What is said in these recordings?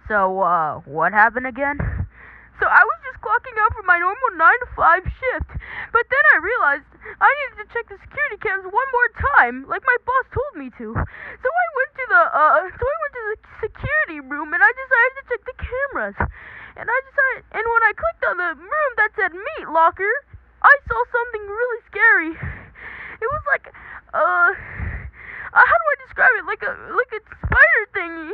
So, what happened again? So I was just clocking out for my normal 9 to 5 shift, but then I realized I needed to check the security cams one more time, like my boss told me to. So I went to the security room and I decided to check the cameras. And when I clicked on the room that said meat locker, I saw something really scary. It was like, how do I describe it? Like a spider thingy.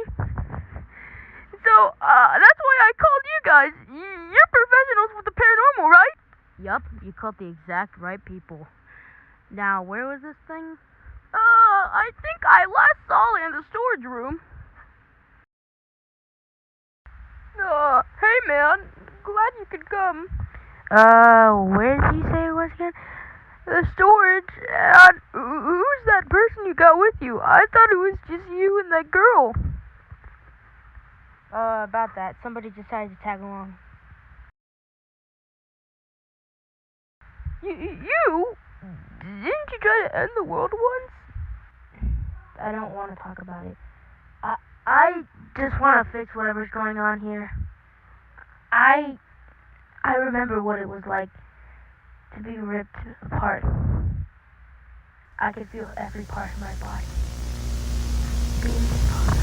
So, that's why I called you guys. You're professionals with the paranormal, right? Yup, you called the exact right people. Now, where was this thing? I think I last saw it in the storage room. Hey man, glad you could come. Where did you say it was again? The storage. Who's that person you got with you? I thought it was just you and that girl. About that. Somebody decided to tag along. You? Didn't you try to end the world once? I don't want to talk about it. I just want to fix whatever's going on here. I remember what it was like to be ripped apart. I could feel every part of my body being torn.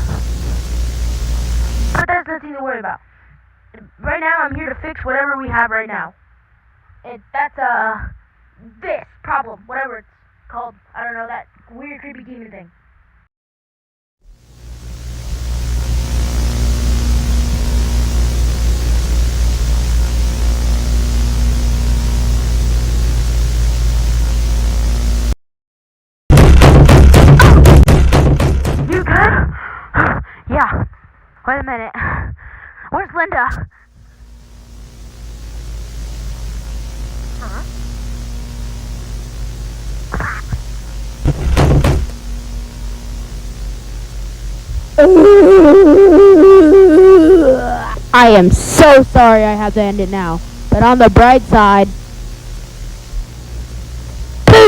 But that's nothing to worry about. Right now, I'm here to fix whatever we have right now. That's this problem, whatever it's called. I don't know, that weird, creepy demon thing. You good? Yeah. Wait a minute. Where's Linda? Huh? I am so sorry I have to end it now. But on the bright side,